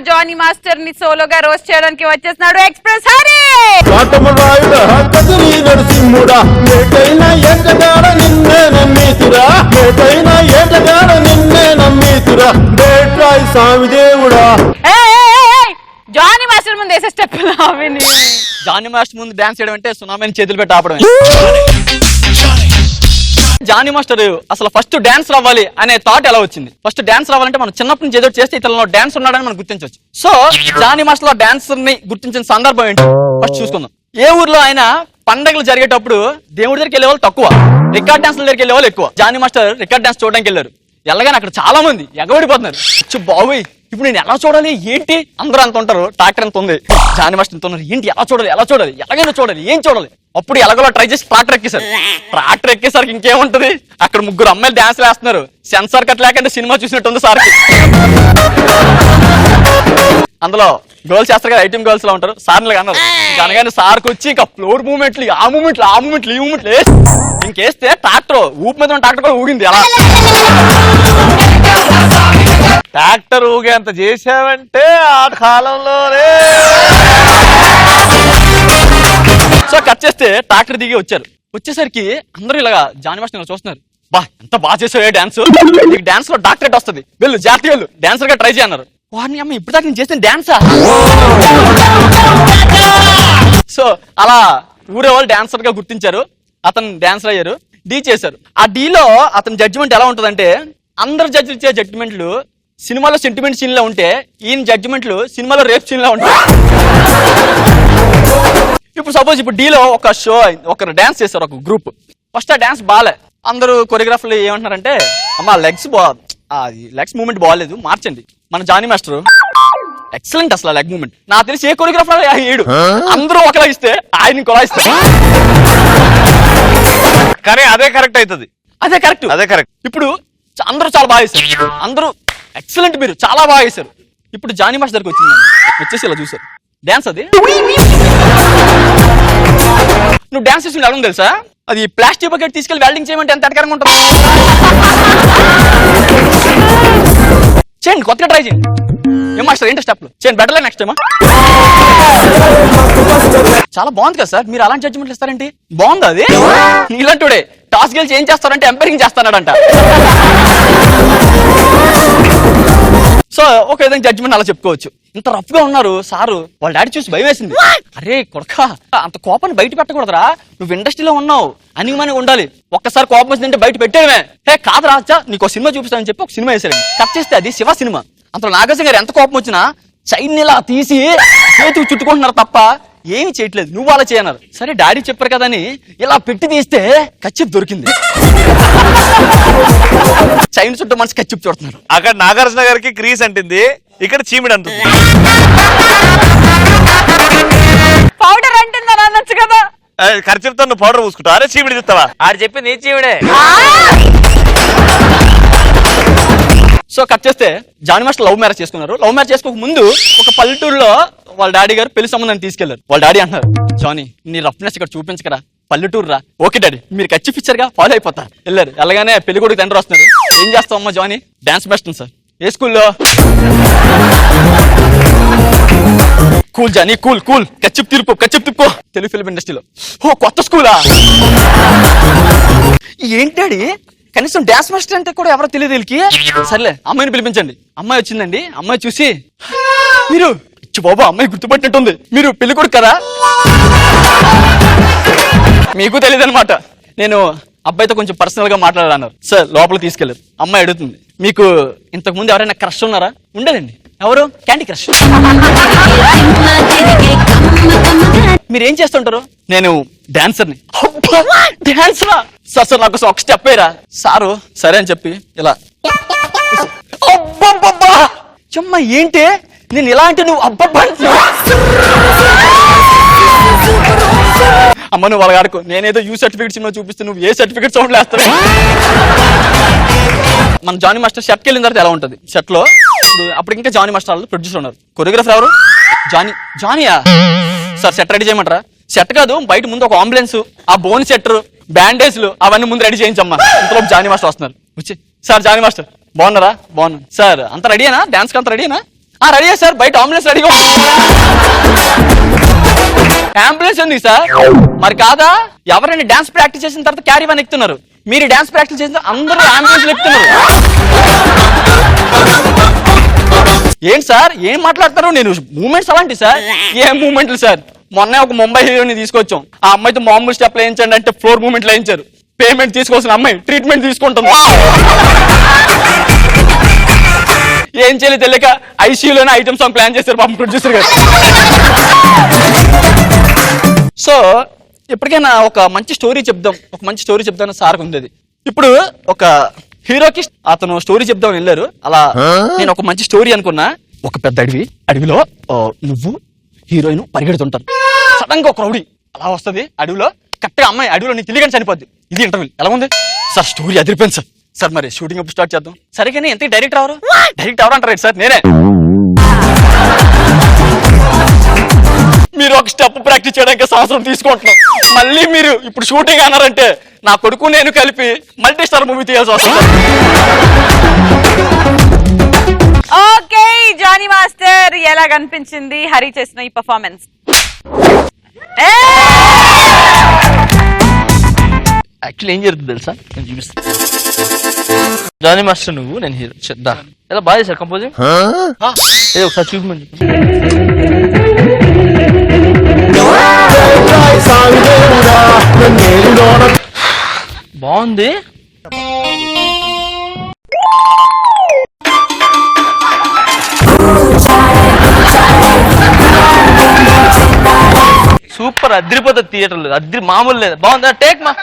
Johnny master ని సోలోగా roast చేయడానికి వచ్చేస్తున్నాడు ఎక్స్ప్రెస్ హరి. జానీ మాస్టర్ ముందు వేసే స్టెప్ జానీ మాస్టర్ ముందు డాన్స్ చేయడం అంటే సునామీని చేతులు పెట్టి ఆపడం. జానీ మాస్టర్ అసలు ఫస్ట్ డాన్స్ రావాలి అనే థాట్ ఎలా వచ్చింది? ఫస్ట్ డాన్స్ రావాలంటే మనం చిన్నప్పటి నుంచి ఏదో చేస్తే ఇతరులో డాన్స్ ఉన్నాడని మనం గుర్తించవచ్చు. సో జానీ మాస్టర్ లో డాన్సర్ ని గుర్తించిన సందర్భం ఏంటి ఫస్ట్ చూసుకుందాం. ఏ ఊర్లో ఆయన పండగలు జరిగేటప్పుడు దేవుడి దగ్గరికి వెళ్ళే వాళ్ళు తక్కువ, రికార్డ్ డాన్స్ దగ్గరికి వెళ్ళే వాళ్ళు ఎక్కువ. జానీ మాస్టర్ రికార్డ్ డాన్స్ చూడడానికి వెళ్ళారు. వెళ్ళగానే అక్కడ చాలా మంది ఎగబడిపోతున్నారు. బాబోయ్ ఇప్పుడు నేను ఎలా చూడాలి ఏంటి? అందరూ అంత ఉంటారు, ట్రాక్టర్ ఎంత ఉంది, జానీ మాస్టర్ ఎంత ఉన్నారు, ఏంటి ఎలా చూడాలి ఎలాగైనా చూడాలి ఏం చూడాలి. అప్పుడు ఎలాగోలా ట్రై చేసి ట్రాక్టర్ ఎక్కేశారు. ట్రాక్టర్ ఎక్కేసరికి ఇంకేముంటది, అక్కడ ముగ్గురు అమ్మాయిలు డాన్స్ వేస్తున్నారు. సెన్సార్ కట్ లేకంటే సినిమా చూసినట్టుంది సార్కి. అందులో గర్ల్స్ చేస్తారు కదా, ఐటమ్ గర్ల్స్ లో ఉంటారు. సార్లు అన్నారు. అనగానే సార్కి వచ్చి ఇంకా ఫ్లోర్ మూమెంట్లు ఈ మూమెంట్లు ఇంకేస్తే ట్రాక్టర్ ఊపి మీద ట్రాక్టర్ కూడా ఊగింది. అలా ట్రాక్టర్ ఊగేంత చేసావంటే ఆ కాలంలోనే. సో కట్ చేస్తే ట్రాక్టర్ దిగి వచ్చారు. వచ్చేసరికి అందరూ ఇలాగా జానీ మాస్టర్ చూస్తున్నారు. బా ఎంత బాగా చేసావు డాన్స్, నీకు డాన్స్ లో డాక్టరేట్ వస్తుంది, వెళ్ళు జాగ్రత్త వెళ్ళు, డాన్సర్ గా ట్రై చేయన్నారు. వాడిని అమ్మ ఇప్పుడు దాకా నేను చేసిన డాన్సా. సో అలా ఊరే వాళ్ళు డాన్సర్ గా గుర్తించారు. అతను డాన్సర్ అయ్యారు, డీ చేశారు. ఆ డీలో అతని జడ్జిమెంట్ ఎలా ఉంటుందంటే, అందరు జడ్జిలు ఇచ్చే జడ్జిమెంట్లు సినిమాలో సెంటిమెంట్ సీన్ లో ఉంటే, ఈయన జడ్జిమెంట్లు సినిమాలో రేప్ సీన్ లో ఉంటాయి. ఇప్పుడు సపోజ్ ఇప్పుడు డీలో ఒక షో ఒక డాన్స్ చేశారు ఒక గ్రూప్. ఫస్ట్ ఆ డాన్స్ బాగాలే, అందరూ కొరియోగ్రాఫర్లు ఏమంటున్నారంటే, అమ్మ లెగ్స్ మూమెంట్ బాగాలేదు, మార్చండి. మన జానీ మాస్టర్ ఎక్సలెంట్ అసలు లెగ్ మూమెంట్. నాకు తెలిసి ఏ కొరియోగ్రాఫర్ ఏడు అందరూ ఒకలా ఇస్తే ఆయన కొలా ఇస్తారు. కానీ అదే కరెక్ట్ అవుతుంది, అదే కరెక్ట్. ఇప్పుడు అందరూ చాలా బాగా చేశారు, అందరూ ఎక్సలెంట్, మీరు చాలా బాగా చేశారు. ఇప్పుడు జానీ మాస్టర్ దగ్గరికి వచ్చింది, వచ్చేసి ఇలా చూసారు డాన్స్. అది నువ్వు డాన్స్ చేసి అడగం తెలుసా, అది ప్లాస్టిక్ బకెట్ తీసుకెళ్లి వెల్డింగ్ చేయమంటే ఎంత అటకరంగా ఉంటుంది. చేయండి, కొత్తగా ట్రై చేయండి. ఏం మాస్టర్ ఏంటి స్టెప్లు చేయండి, బెటర్లే నెక్స్ట్ టైం. చాలా బాగుంది కదా సార్, మీరు అలాంటి జడ్జిమెంట్లు ఇస్తారేంటి? బాగుంది అది. ఇలాంటి టాస్ గెలిచి ఏం చేస్తారంటే ఎంపైరింగ్ చేస్తానంట. సో ఒక విధంగా జడ్జిమెంట్ అలా చెప్పుకోవచ్చు. ఇంత రఫ్ గా ఉన్నారు సారు, వాళ్ళ డాడీ చూసి భయం వేసింది. అరే కొడక, అంత కోపాన్ని బయట పెట్టకూడదురా, నువ్వు ఇండస్ట్రీలో ఉన్నావు, అనిమని ఉండాలి. ఒక్కసారి కోపం వచ్చిందంటే బయట పెట్టేయడమే. కాదు రాజా, నీకు సినిమా చూపిస్తానని చెప్పి ఒక సినిమా వేసాడు. కట్ చేస్తే అది శివ సినిమా. అంత నాగార్జున గారు ఎంత కోపం వచ్చినా చైన్ ఇలా తీసి చేతికి చుట్టుకుంటున్నారు తప్ప ఏమి చేయట్లేదు. నువ్వు అలా చేయన్నారు. సరే డాడీ చెప్పారు కదా అని ఇలా పెట్టి తీస్తే కచ్చిప్ దొరికింది. చైన్ చుట్టూ మనసు కచ్చిప్ చూడుతున్నారు. అక్కడ నాగార్జున గారికి క్రీస్ అంటుంది, ఇక్కడ చీమిడి అంటుంది. పౌడర్ అంటుందని అనొచ్చు కదా. ఖర్చులతో నువ్వు పౌడర్ పూసుకుంటావు, అరే చీమిడి చూస్తావా? ఆడు చెప్పింది నీ చీమిడే. సో కట్ చేస్తే జానీ మాస్టర్ లవ్ మ్యారేజ్ చేసుకున్నారు. లవ్ మ్యారేజ్ చేసుకోక ముందు ఒక పల్లెటూరులో వాళ్ళ డాడీ గారు పెళ్లి సంబంధాన్ని తీసుకెళ్లారు. వాళ్ళ డాడీ అంటారు, జానీ నీ రఫ్నెస్ ఇక్కడ చూపించకరా, పల్లెటూరు రా. ఓకే డాడీ, మీరు కచ్చి పిక్చర్ గా ఫాలో అయిపోతా. వెళ్ళారు. వెళ్ళగానే పెళ్లి కొడుకు తండ్రి వస్తున్నారు. ఏం చేస్తావు అమ్మా జానీ? Dance master sir. ఏ స్కూల్లో? కూల్ జానీ కూల్ కూల్, కచ్చిప్ తిరుపు తెలుగు ఫిల్మ్ ఇండస్ట్రీలో. ఓ కొత్త స్కూలా? ఏంటాడి కనీసం డాన్స్ మాస్టర్ అంటే కూడా ఎవరో తెలియదు వీళ్ళకి. సర్లే అమ్మాయిని పిలిపించండి. అమ్మాయి వచ్చిందండి. అమ్మాయి చూసి, మీరు బాబు అమ్మాయి గుర్తుపట్టినట్టుంది, మీరు పెళ్లి కొడుకు కదా? మీకు తెలియదు అనమాట. నేను అబ్బాయితో కొంచెం పర్సనల్ గా మాట్లాడాలన్నారు. సార్ లోపల తీసుకెళ్లారు. అమ్మాయి అడుగుతుంది, మీకు ఇంతకు ముందు ఎవరైనా క్రష్ ఉన్నారా? ఉండదండి. ఎవరు? Candy crush. మీరేం చేస్తుంటారు? నేను డాన్సర్ని. డాన్సరా? సార్ సార్ నాకు ఒక స్టెప్ అయ్యారా? సారు సరే అని చెప్పి ఇలా. అబ్బబ్బబ్బా చెమ్మ ఏంటి నేను ఇలా అంటే నువ్వు అబ్బబ్బా అమ్మ నువ్వు వాళ్ళ ఆడుకో. నేనేదో యూ సర్టిఫికేట్ సినిమా చూపిస్తే నువ్వు ఏ సర్టిఫికేట్ సౌండ్ వేస్తావు? మన జానీ మాస్టర్ సెట్కి వెళ్ళిన తర్వాత ఎలా ఉంటుంది? సెట్ లో అప్పుడు ఇంకా జానీ మాస్టర్ వాళ్ళు ప్రొడ్యూసర్ ఉన్నారు. కొరియోగ్రాఫర్ ఎవరు? జానీయా? సార్ సెట్ రెడీ చేయమంటారా? సెట్ కాదు, బయట ముందు ఒక అంబులెన్స్, ఆ బోన్ సెట్టర్, బ్యాండేజ్లు అవన్నీ ముందు రెడీ చేయించమ్మా. ఇంతలోపు జానీ మాస్టర్ వస్తున్నారు. వచ్చి, సార్ జానీ మాస్టర్ బాగున్నారా? బాగున్నాను సార్. అంత రెడీనా? డాన్స్ కి అంత రెడీనా? రెడీ సార్, బయట అంబులెన్స్ రెడీగా ఉంది. అంబులెన్స్ ఉంది సార్. మరి కాదా, ఎవరైనా డాన్స్ ప్రాక్టీస్ చేసిన తర్వాత క్యారీ వన్ ఎక్కుతున్నారు, మీరు డాన్స్ ప్రాక్టీస్ చేసిన అందరూ అంబులెన్స్ ఎక్కుతున్నారు. ఏంటి సార్ ఏం మాట్లాడతారు? నేను మూమెంట్స్ అలాంటి సార్. ఏం మూమెంట్లు సార్? మొన్న ఒక ముంబై హీరోని తీసుకొచ్చాం, ఆ అమ్మాయితో మామూలు స్టెప్లు వేయించండి అంటే 4 మూమెంట్లు వేయించారు. పేమెంట్ తీసుకోవాల్సిన అమ్మాయి ట్రీట్మెంట్ తీసుకుంటుంది. ఏం చేయలేదు తెలియక ఐసీయూలోనే ఐటమ్ సాంగ్ ప్లాన్ చేశారు పాపం ప్రొడ్యూసర్ గారు. సో ఎప్పటికైనా ఒక మంచి స్టోరీ చెప్దాం, ఒక మంచి స్టోరీ చెప్దాం సార్కు ఉంది. అది ఇప్పుడు ఒక హీరోకి అతను స్టోరీ చెప్దామని వెళ్ళారు. అలా నేను ఒక మంచి స్టోరీ అనుకున్నా. ఒక పెద్ద అడవిలో నువ్వు హీరోయిన్ పరిగెడుతుంటారు. సడన్ గా ఒక రౌడీ అలా వస్తుంది అడవిలో. కరెక్ట్ గా అమ్మాయి అడవిలో నీకు తెలియని చనిపోద్ది. ఇది ఇంటర్వ్యూ ఎలా ఉంది సార్? స్టోరీ అదిరిపోయింది సార్. సార్ మరి షూటింగ్ అప్పుడు స్టార్ట్ చేద్దాం. సరే కానీ ఎంత డైరెక్టర్ ఎవరు అంటారు సార్? నేనే. మీరు ఒక స్టెప్ ప్రాక్టీస్ చేయడానికి సంవత్సరం తీసుకుంటున్నాం, మళ్ళీ మీరు ఇప్పుడు షూటింగ్ అన్నారంటే నా కొడుకు నేను కలిపి మల్టీ స్టార్ మూవీ తీయాల్సి వస్తుంది. ఓకే జానీ మాస్టర్, ఎలా కనిపించింది హరి చేసిన ఈ పర్ఫార్మెన్స్? యాక్చువల్లీ ఏం జరుగుతుంది తెలుసా, నేను చూపిస్తాను. జానీ మాస్టర్ నువ్వు, నేను హీరో. చెప్దా ఎలా బాగా చేశారు కంపోజింగ్? ఏదో ఒకసారి చూపమని చెప్పు. బాగుంది. సూపర్, అదిరిపోతుంది థియేటర్లో, అదిరి మామూలు లేదు. బాగుందా? టేక్ మా